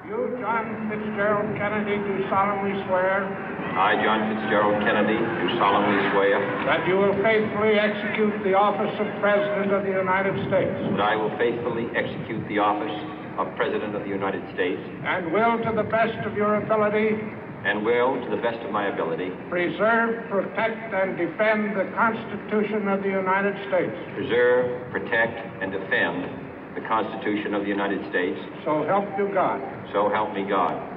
You, John Fitzgerald Kennedy, do solemnly swear I, John Fitzgerald Kennedy, do solemnly swear that you will faithfully execute the office of President of the United States that I will faithfully execute the office of President of the United States and will, to the best of your ability, and will, to the best of my ability, preserve, protect, and defend the Constitution of the United States. preserve, protect, and defend the Constitution of the United States. So help you God. So help me God.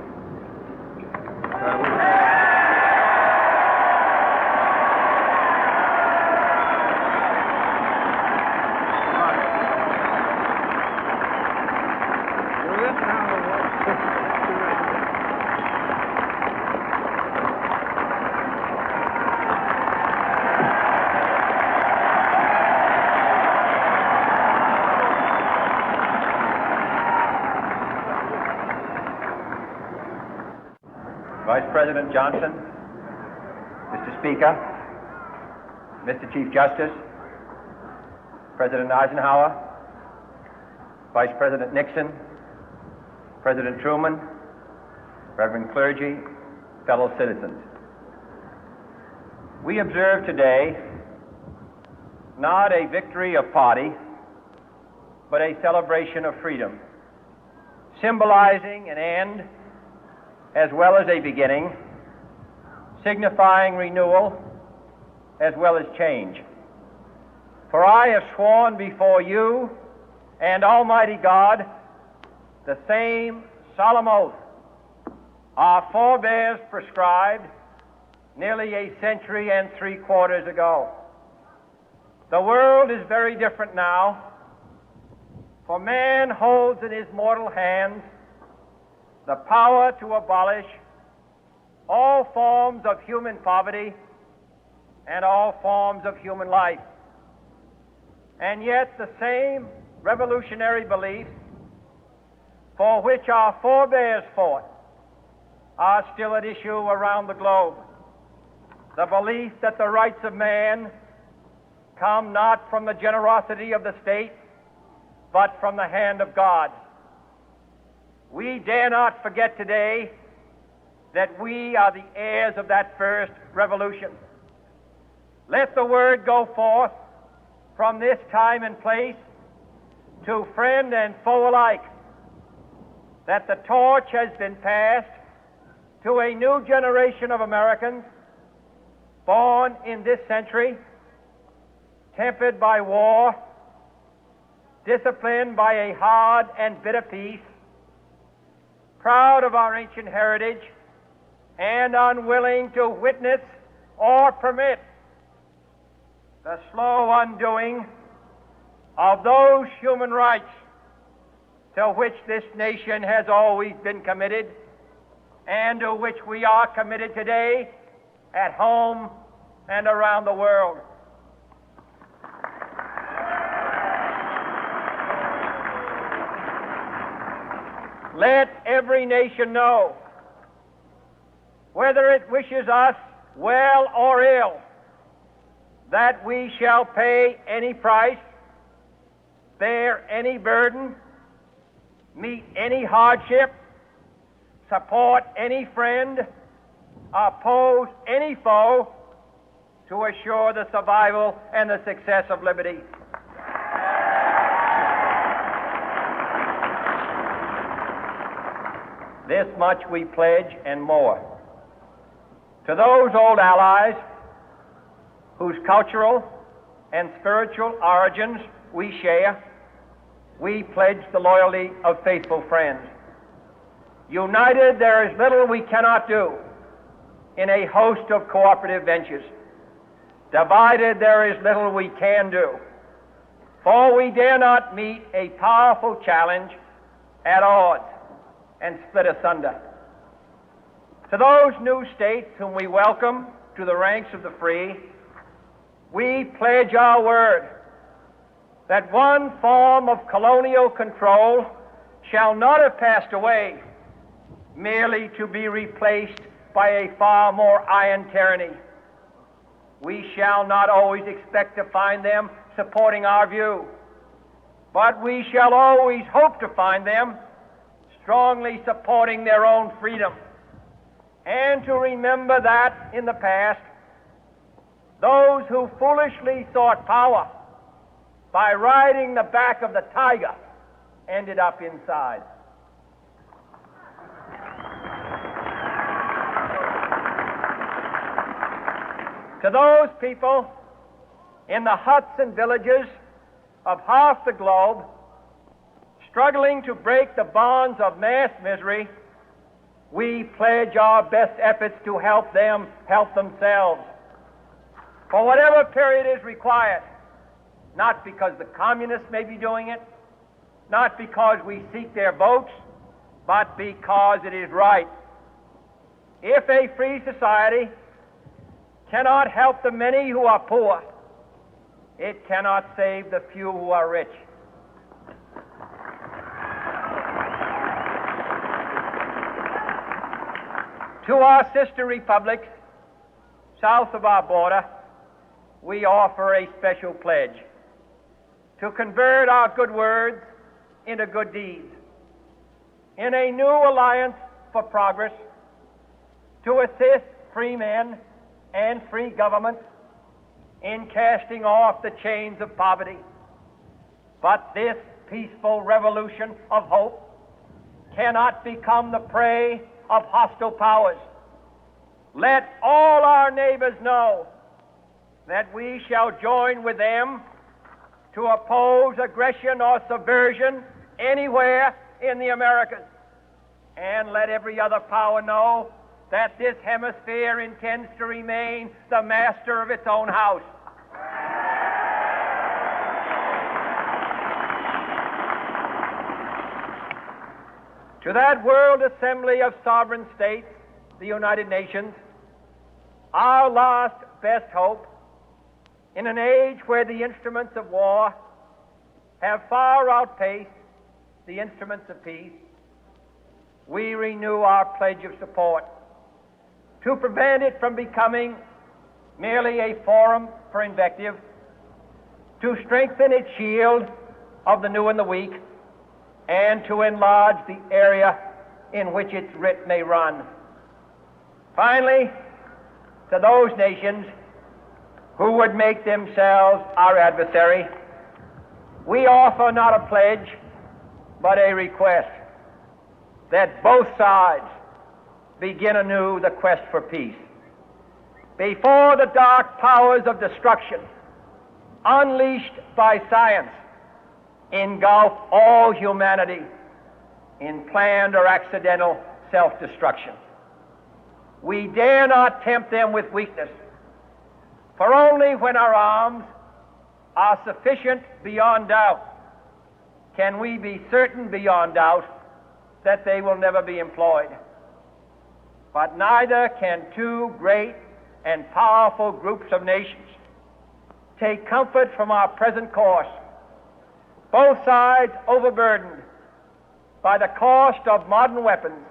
Vice President Johnson, Mr. Speaker, Mr. Chief Justice, President Eisenhower, Vice President Nixon, President Truman, Reverend clergy, fellow citizens. We observe today not a victory of party, but a celebration of freedom, symbolizing an end as well as a beginning, signifying renewal as well as change. For I have sworn before you and Almighty God the same solemn oath our forebears prescribed nearly a century and 3/4 ago. The world is very different now, for man holds in his mortal hands the power to abolish all forms of human poverty and all forms of human life. And yet the same revolutionary beliefs for which our forebears fought are still at issue around the globe. The belief that the rights of man come not from the generosity of the state, but from the hand of God. We dare not forget today that we are the heirs of that first revolution. Let the word go forth from this time and place to friend and foe alike that the torch has been passed to a new generation of Americans born in this century, tempered by war, disciplined by a hard and bitter peace, proud of our ancient heritage, and unwilling to witness or permit the slow undoing of those human rights to which this nation has always been committed and to which we are committed today at home and around the world. Let every nation know, whether it wishes us well or ill, that we shall pay any price, bear any burden, meet any hardship, support any friend, oppose any foe to assure the survival and the success of liberty. This much we pledge and more. To those old allies whose cultural and spiritual origins we share, we pledge the loyalty of faithful friends. United, there is little we cannot do in a host of cooperative ventures. Divided, there is little we can do, for we dare not meet a powerful challenge at odds and split asunder. To those new states whom we welcome to the ranks of the free, we pledge our word that one form of colonial control shall not have passed away, merely to be replaced by a far more iron tyranny. We shall not always expect to find them supporting our view, but we shall always hope to find them strongly supporting their own freedom, and to remember that in the past, those who foolishly sought power by riding the back of the tiger ended up inside. To those people in the huts and villages of half the globe struggling to break the bonds of mass misery, we pledge our best efforts to help them help themselves for whatever period is required, not because the communists may be doing it, not because we seek their votes, but because it is right. If a free society cannot help the many who are poor, it cannot save the few who are rich. To our sister republics south of our border, we offer a special pledge to convert our good words into good deeds, in a new alliance for progress, to assist free men and free governments in casting off the chains of poverty. But this peaceful revolution of hope cannot become the prey of hostile powers. Let all our neighbors know that we shall join with them to oppose aggression or subversion anywhere in the Americas. And let every other power know that this hemisphere intends to remain the master of its own house. To that World Assembly of Sovereign States, the United Nations, our last best hope, in an age where the instruments of war have far outpaced the instruments of peace, we renew our pledge of support to prevent it from becoming merely a forum for invective, to strengthen its shield of the new and the weak, and to enlarge the area in which its writ may run. Finally, to those nations who would make themselves our adversary, we offer not a pledge, but a request that both sides begin anew the quest for peace. Before the dark powers of destruction, unleashed by science, engulf all humanity in planned or accidental self-destruction, we dare not tempt them with weakness, for only when our arms are sufficient beyond doubt can we be certain beyond doubt that they will never be employed. But neither can two great and powerful groups of nations take comfort from our present course, both sides overburdened by the cost of modern weapons,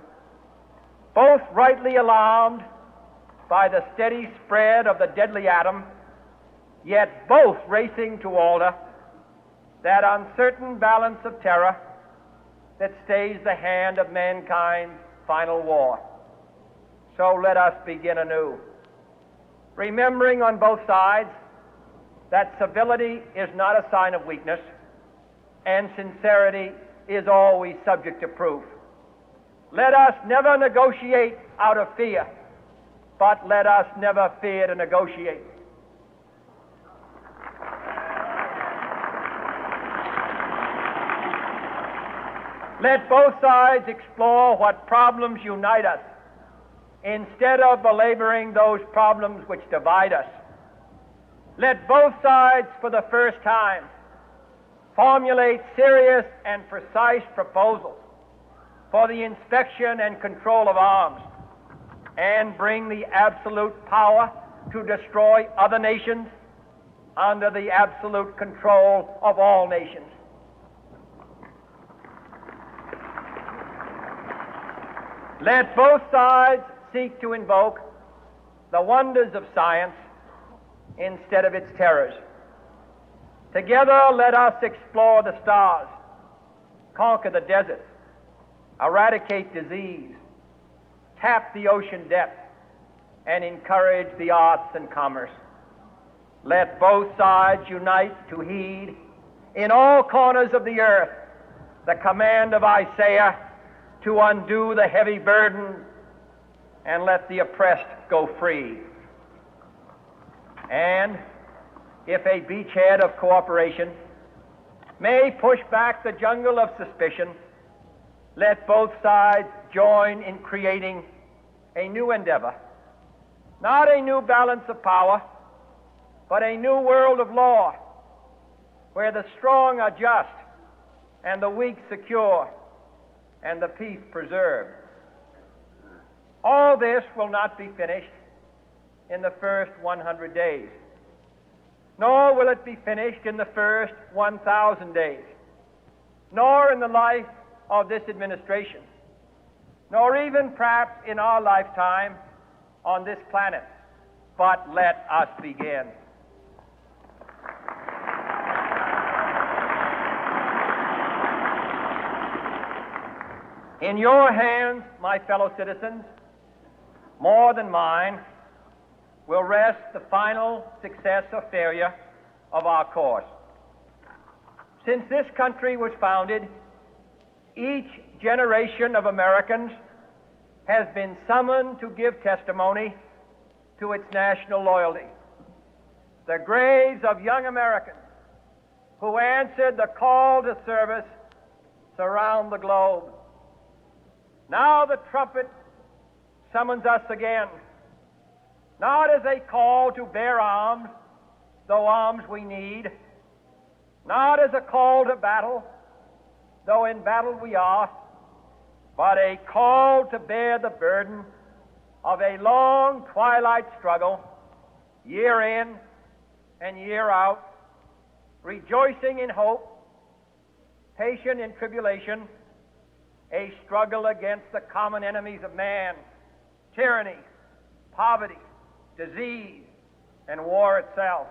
both rightly alarmed by the steady spread of the deadly atom, yet both racing to alter that uncertain balance of terror that stays the hand of mankind's final war. So let us begin anew, remembering on both sides that civility is not a sign of weakness, and sincerity is always subject to proof. Let us never negotiate out of fear, but let us never fear to negotiate. Let both sides explore what problems unite us, instead of belaboring those problems which divide us. Let both sides, for the first time, formulate serious and precise proposals for the inspection and control of arms, and bring the absolute power to destroy other nations under the absolute control of all nations. Let both sides seek to invoke the wonders of science instead of its terrors. Together, let us explore the stars, conquer the deserts, eradicate disease, tap the ocean depth, and encourage the arts and commerce. Let both sides unite to heed in all corners of the earth the command of Isaiah to undo the heavy burden and let the oppressed go free. And if a beachhead of cooperation may push back the jungle of suspicion, let both sides join in creating a new endeavor, not a new balance of power, but a new world of law, where the strong are just and the weak secure and the peace preserved. All this will not be finished in the first 100 days, nor will it be finished in the first 1,000 days, nor in the life of this administration, nor even perhaps in our lifetime on this planet. But let us begin. In your hands, my fellow citizens, more than mine, will rest the final success or failure of our course. Since this country was founded, each generation of Americans has been summoned to give testimony to its national loyalty. The graves of young Americans who answered the call to service surround the globe. Now the trumpet summons us again, not as a call to bear arms, though arms we need, not as a call to battle, though in battle we are, but a call to bear the burden of a long twilight struggle, year in and year out, rejoicing in hope, patient in tribulation, a struggle against the common enemies of man, tyranny, poverty, disease, and war itself.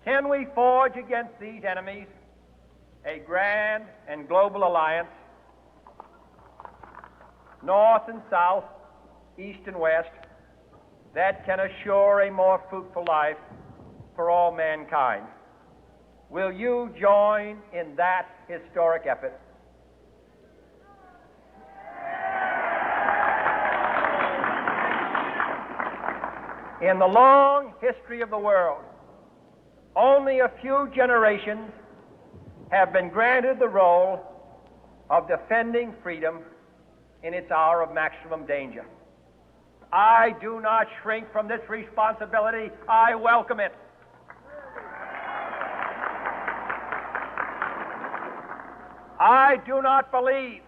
Can we forge against these enemies a grand and global alliance, north and south, east and west, that can assure a more fruitful life for all mankind? Will you join in that historic effort? In the long history of the world, only a few generations have been granted the role of defending freedom in its hour of maximum danger. I do not shrink from this responsibility. I welcome it. I do not believe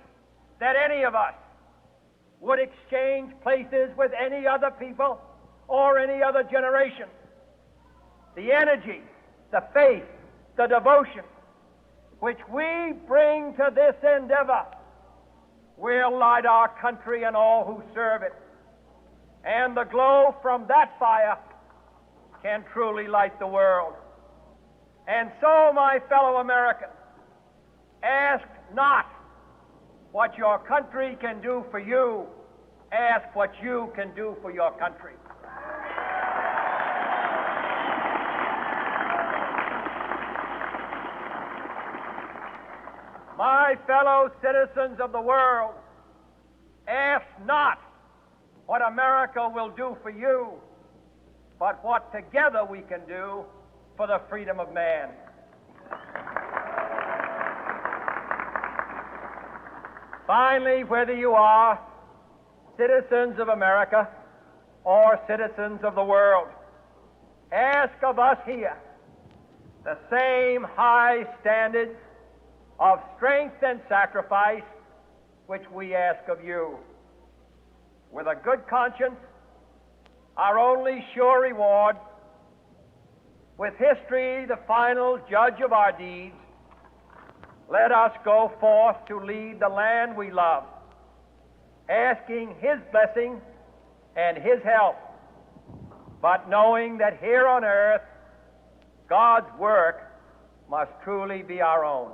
that any of us would exchange places with any other people or any other generation. The energy, the faith, the devotion which we bring to this endeavor will light our country and all who serve it. And the glow from that fire can truly light the world. And so, my fellow Americans, ask not what your country can do for you, ask what you can do for your country. My fellow citizens of the world, ask not what America will do for you, but what together we can do for the freedom of man. Finally, whether you are citizens of America or citizens of the world, ask of us here the same high standards of strength and sacrifice which we ask of you. With a good conscience, our only sure reward, with history the final judge of our deeds, let us go forth to lead the land we love, asking His blessing and His help, but knowing that here on earth God's work must truly be our own.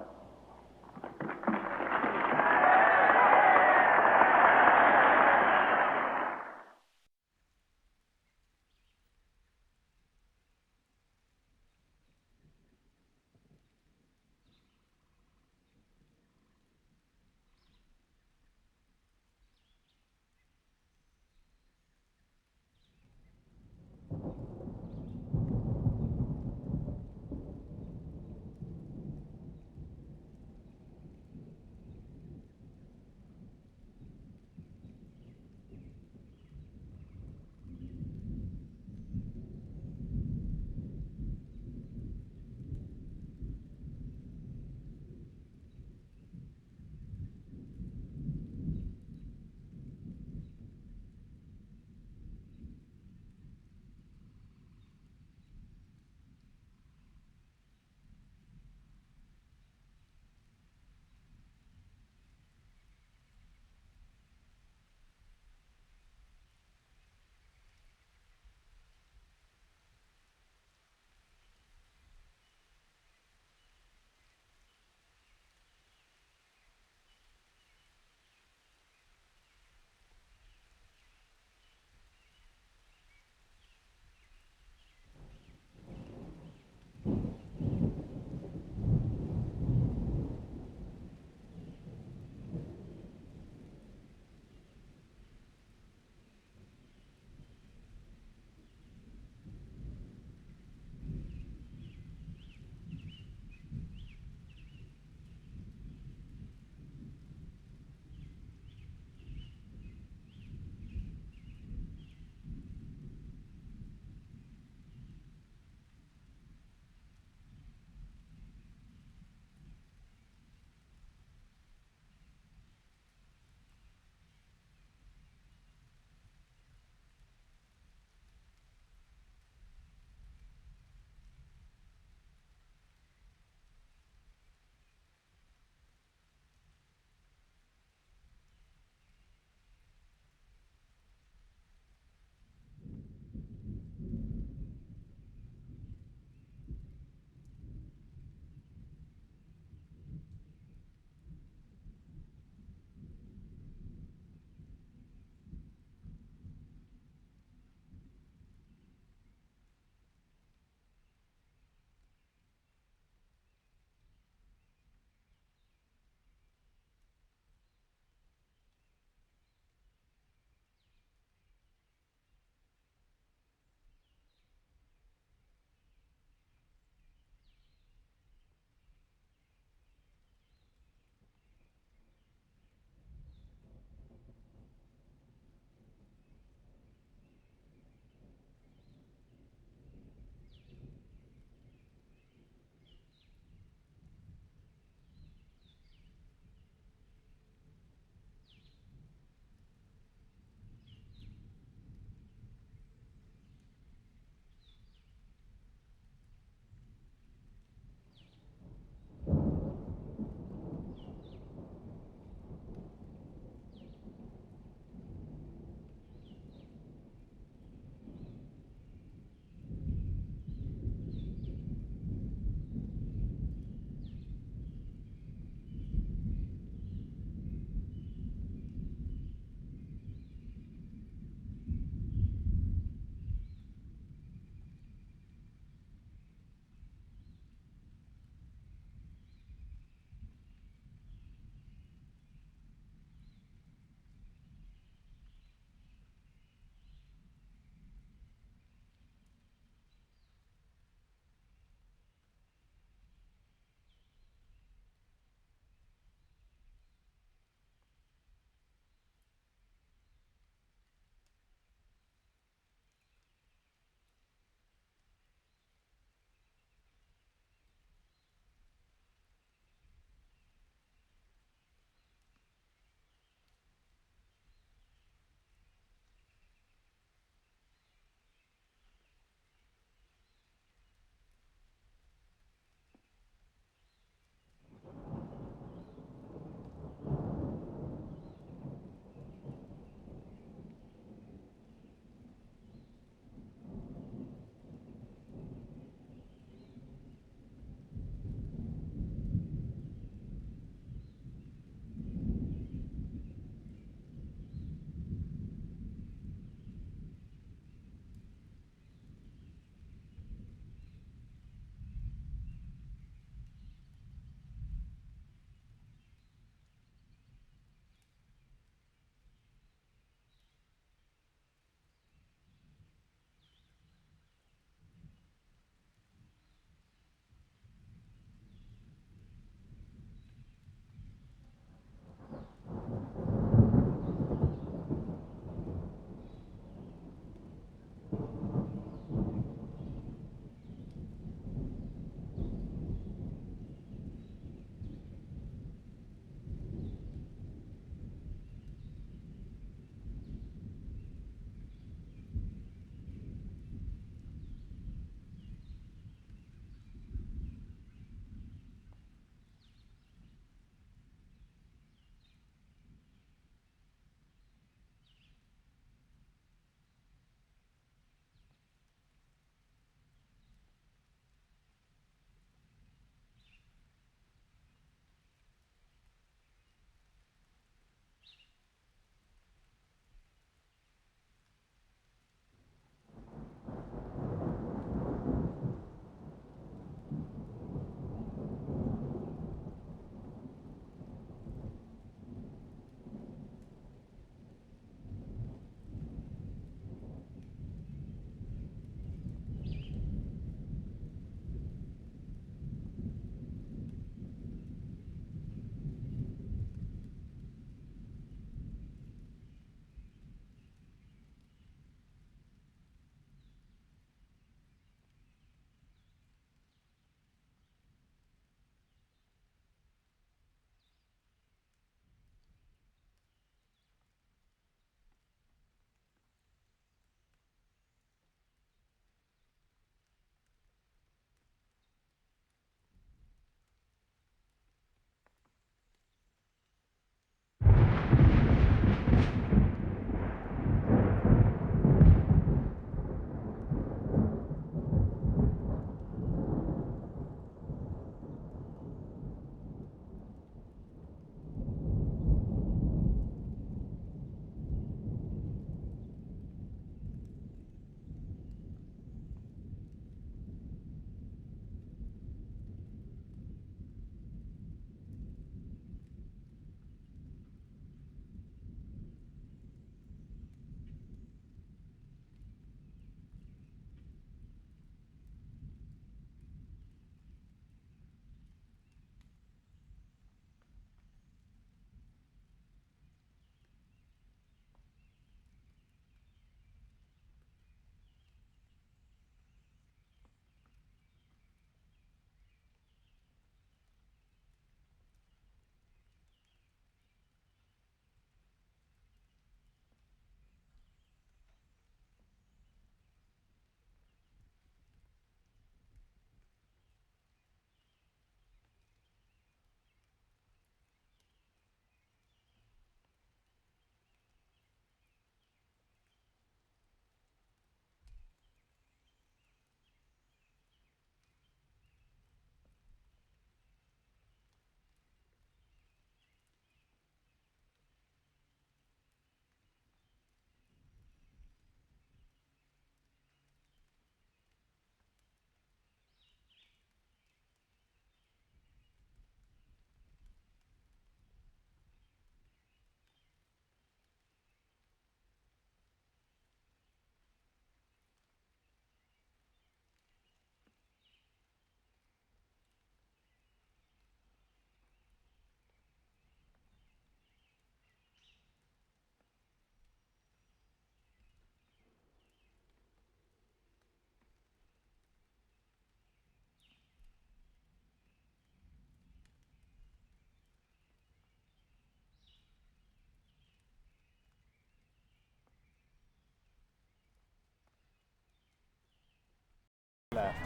Left.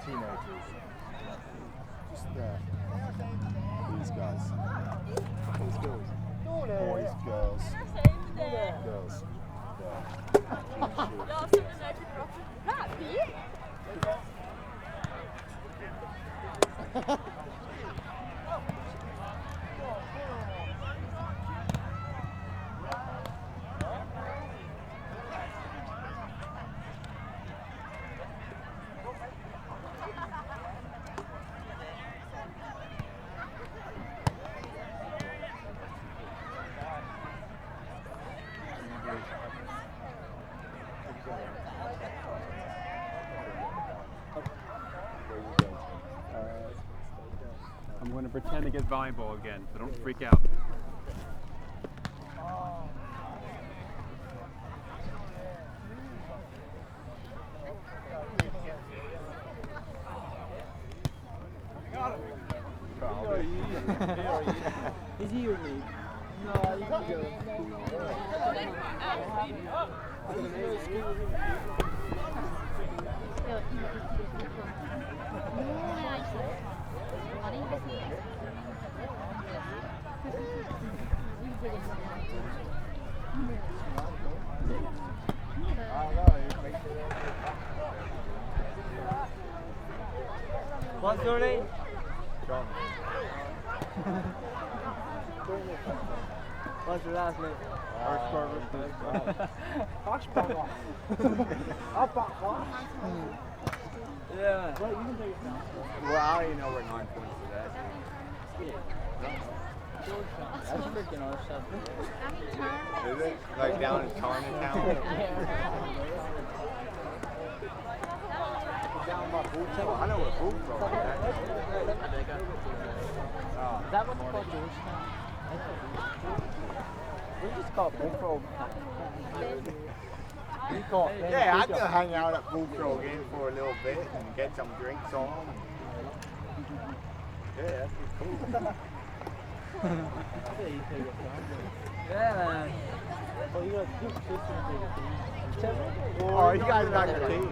Teenagers. Just there. These guys. These girls. Boys, girls. Girls. I'm going to pretend to get volleyball again, so don't freak out. Is he or me? No, he's good. What's your name? John. What's your last name? Yeah. Well, you can take it down. Well, I already know we're 9 points to that. That's freaking awesome. Is it? Like down in Chinatown? I know what Boots are. Is that what's called Georgetown? We just call it Bullfrog. Yeah, I could hang out at Bullfrog Inn for a little bit and get some drinks on. Yeah, that'd be cool. Yeah, man. Oh, you got two sisters and a team. Oh, you guys got your team.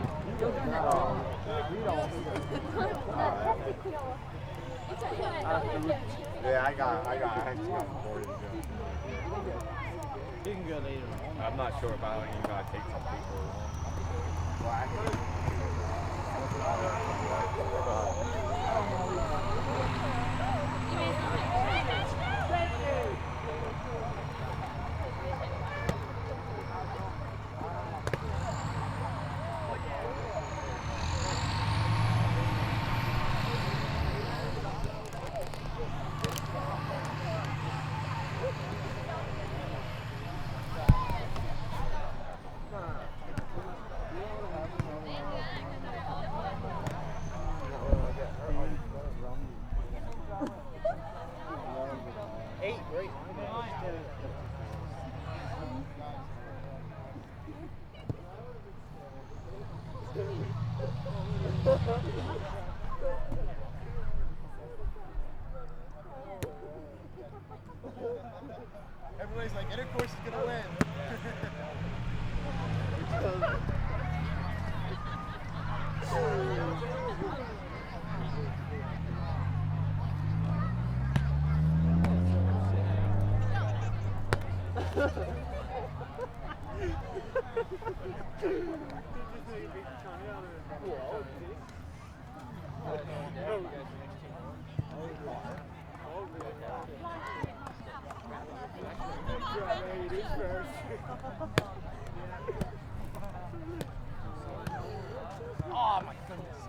Yeah, I got actually on board. You can go later. I'm not sure about it. You gotta take some people Everybody's like, intercourse is gonna win. Oh my goodness.